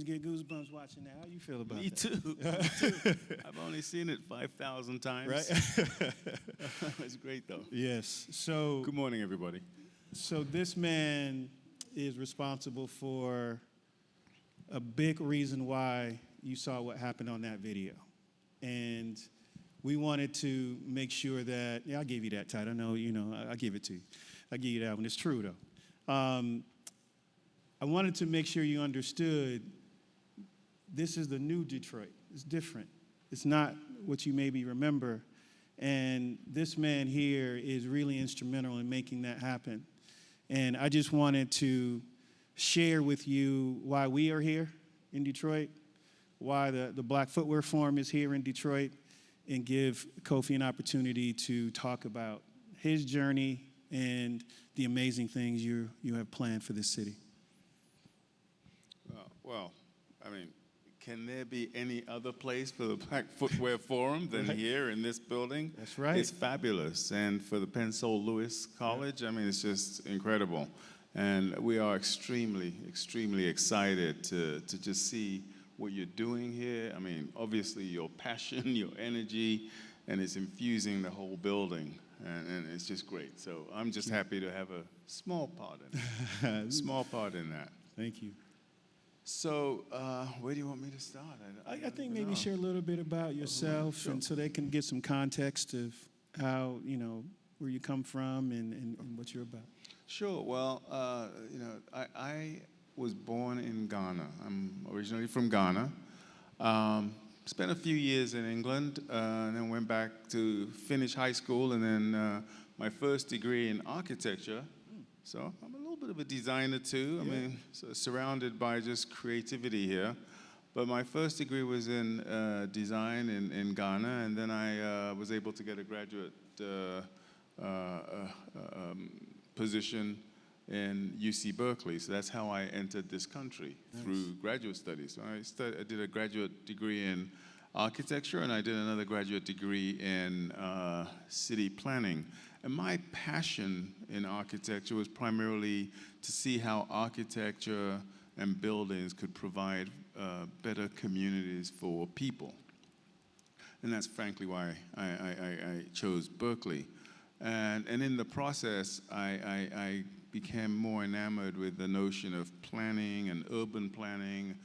get goosebumps watching that. How you feel about Me that? too. Me too. I've only seen it 5,000 times. Right? It's great, though. Yes. So, Good morning, everybody. so this man is responsible for a big reason why you saw what happened on that video. And we wanted to make sure that, yeah, I'll give you that title. I know, I'll give it to you. I'll give you that one. It's true, though. I wanted to make sure you understood this is the new Detroit. It's different. It's not what you maybe remember. And this man here is really instrumental in making that happen. And I just wanted to share with you why we are here in Detroit, why the Black Footwear Forum is here in Detroit, and give Kofi an opportunity to talk about his journey and the amazing things you have planned for this city. Well, I mean, can there be any other place for the Black Footwear Forum than here in this building? That's right. It's fabulous. And for the Penn Sol Lewis College, I mean, it's just incredible. And we are extremely, extremely excited to just see what you're doing here. I mean, obviously your passion, your energy, and it's infusing the whole building. And it's just great. So I'm just happy to have a small part in it. Small part in that. Thank you. So, where do you want me to start? I think maybe share a little bit about yourself, sure. and so they can get some context of how, where you come from and what you're about. Sure. Well, I was born in Ghana. I'm originally from Ghana. Spent a few years in England, and then went back to finish high school, and then my first degree in architecture. So I'm a little bit of a designer too. I mean, surrounded by just creativity here. But my first degree was in design in Ghana, and then I was able to get a graduate position in UC Berkeley. So that's how I entered this country, through graduate studies. So I did a graduate degree in architecture, and I did another graduate degree in city planning. And my passion in architecture was primarily to see how architecture and buildings could provide better communities for people. And that's frankly why I chose Berkeley. And in the process, I became more enamored with the notion of planning and urban planning,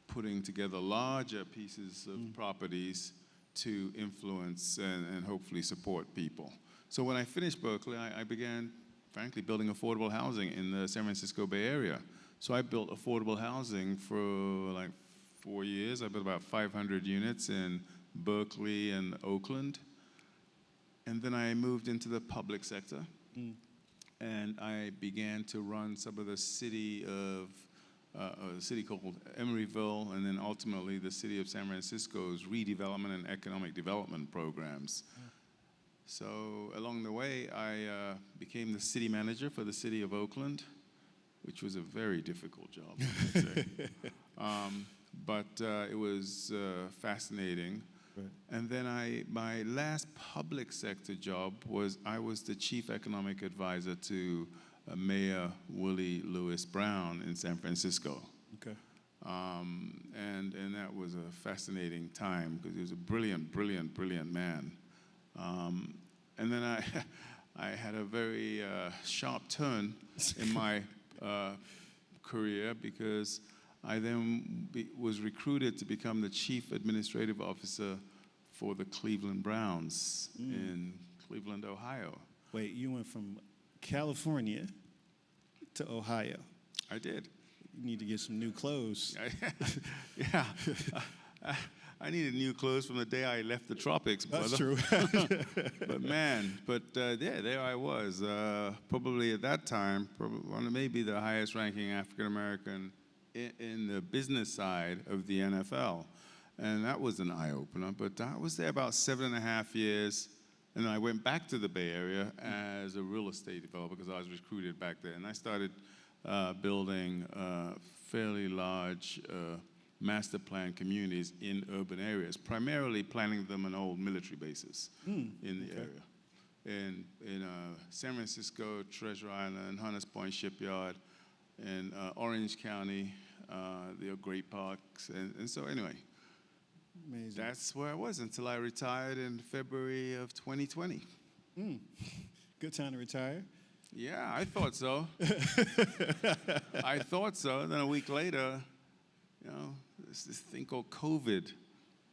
putting together larger pieces of properties to influence and hopefully support people. So when I finished Berkeley, I began, frankly, building affordable housing in the San Francisco Bay Area. So I built affordable housing for like 4 years. I built about 500 units in Berkeley and Oakland. And then I moved into the public sector. And I began to run some of the city of, a city called Emeryville, and then ultimately the city of San Francisco's redevelopment and economic development programs. So along the way, I became the city manager for the city of Oakland, which was a very difficult job, I would say. But it was fascinating. Right. And then my last public sector job was I was the chief economic advisor to Mayor Willie Lewis Brown in San Francisco. Okay. And that was a fascinating time because he was a brilliant, brilliant, brilliant man. And then I had a very sharp turn in my career because I then was recruited to become the chief administrative officer for the Cleveland Browns in Cleveland, Ohio. Wait, you went from California to Ohio. I did. You need to get some new clothes. Yeah. I needed new clothes from the day I left the tropics, brother. That's true. But there I was. Probably at that time, maybe the highest ranking African American in the business side of the NFL. And that was an eye-opener. But I was there about 7.5 years, and then I went back to the Bay Area as a real estate developer because I was recruited back there. And I started building fairly large master plan communities in urban areas, primarily planning them on old military bases in the area. In San Francisco, Treasure Island, Hunters Point Shipyard, in Orange County, There are great parks. And so anyway, Amazing. that's where I was until I retired in February of 2020. Good time to retire. Yeah, I thought so. I thought so. Then a week later, this thing called COVID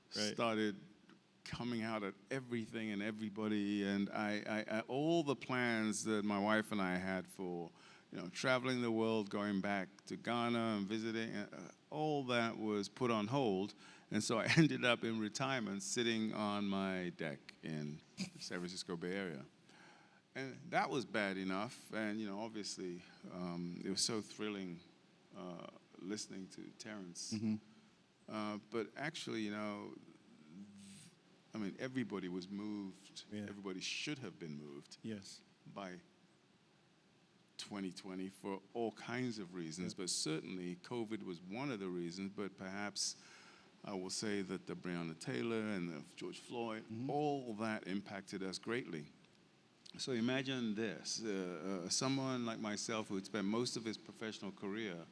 started coming out at everything and everybody. And I all the plans that my wife and I had for, traveling the world, going back to Ghana and visiting, all that was put on hold. And so I ended up in retirement sitting on my deck in the San Francisco Bay Area. And that was bad enough. And, obviously, it was so thrilling listening to Terrence. But actually, everybody was moved. Yeah. Everybody should have been moved Yes. by 2020 for all kinds of reasons. But certainly, COVID was one of the reasons. But perhaps I will say that the Breonna Taylor and the George Floyd, all that impacted us greatly. So imagine this, someone like myself who had spent most of his professional career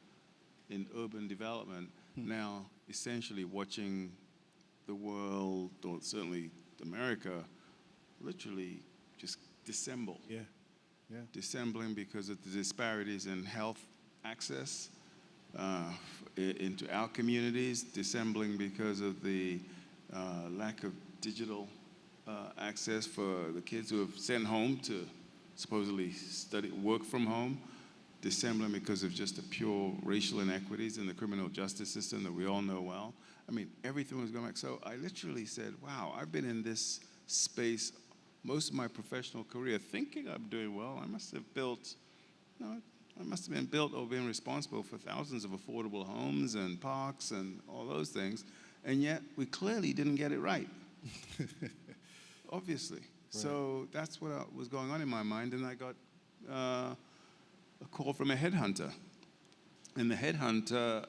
in urban development, now essentially watching the world, or certainly America, literally just dissemble. Yeah. Yeah. Dissembling because of the disparities in health access into our communities, dissembling because of the lack of digital access for the kids who have sent home to supposedly work from home, dissembling because of just the pure racial inequities in the criminal justice system that we all know well. Everything was going back. So I literally said, wow, I've been in this space most of my professional career thinking I'm doing well. I must have been built or been responsible for thousands of affordable homes and parks and all those things. And yet we clearly didn't get it right. Obviously. Right. So that's what was going on in my mind, and I got a call from a headhunter. And the headhunter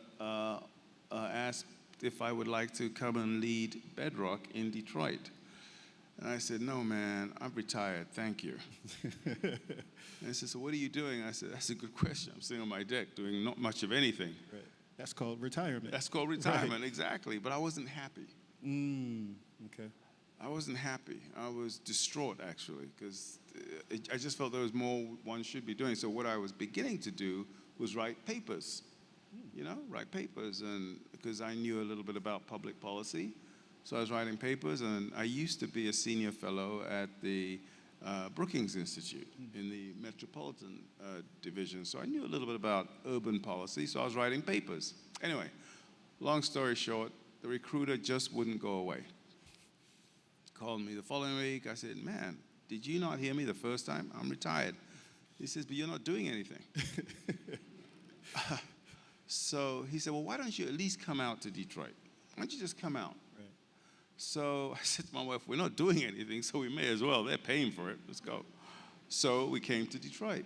asked if I would like to come and lead Bedrock in Detroit. And I said, no, man, I'm retired, thank you. And he said, so what are you doing? I said, that's a good question. I'm sitting on my deck doing not much of anything. Right. That's called retirement. That's called retirement, exactly. But I wasn't happy. Okay. I wasn't happy. I was distraught, actually, because I just felt there was more one should be doing. So what I was beginning to do was write papers, write papers, and because I knew a little bit about public policy. So I was writing papers, and I used to be a senior fellow at the Brookings Institute in the Metropolitan Division. So I knew a little bit about urban policy, so I was writing papers. Anyway, long story short, the recruiter just wouldn't go away. Called me the following week. I said, man, did you not hear me the first time? I'm retired. He says, but you're not doing anything. So he said, well, why don't you at least come out to Detroit? Why don't you just come out? Right. So I said to my wife, we're not doing anything, so we may as well. They're paying for it. Let's go. So we came to Detroit.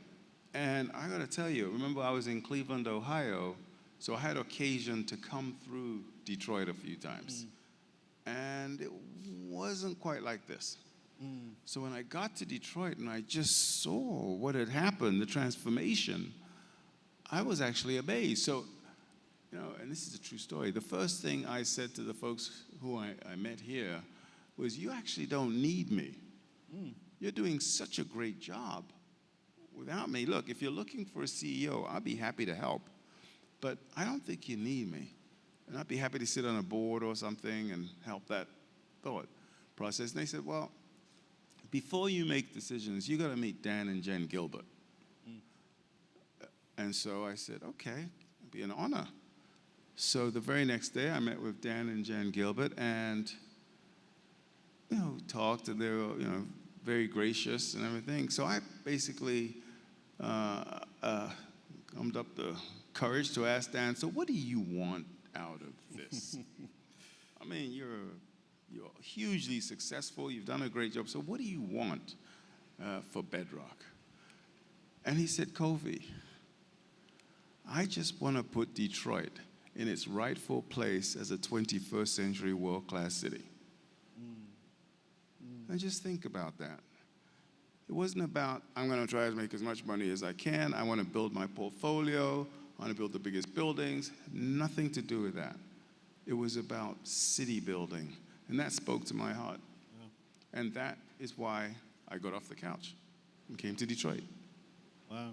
And I got to tell you, remember I was in Cleveland, Ohio, so I had occasion to come through Detroit a few times. And it wasn't quite like this. So when I got to Detroit and I just saw what had happened, the transformation, I was actually amazed. So, and this is a true story. The first thing I said to the folks who I met here was, you actually don't need me. You're doing such a great job without me. Look, if you're looking for a CEO, I'll be happy to help. But I don't think you need me. And I'd be happy to sit on a board or something and help that thought process. And they said, well, before you make decisions, you got to meet Dan and Jen Gilbert. And so I said, okay, it'd be an honor. So the very next day, I met with Dan and Jen Gilbert and, talked, and they were, very gracious and everything. So I basically summed up the courage to ask Dan, so what do you want out of this? You're hugely successful. You've done a great job. So what do you want for Bedrock? And he said, Kofi, I just want to put Detroit in its rightful place as a 21st century world-class city. And just think about that. It wasn't about, I'm going to try to make as much money as I can. I want to build my portfolio. I want to build the biggest buildings. Nothing to do with that. It was about city building. And that spoke to my heart. And that is why I got off the couch and came to Detroit. Wow.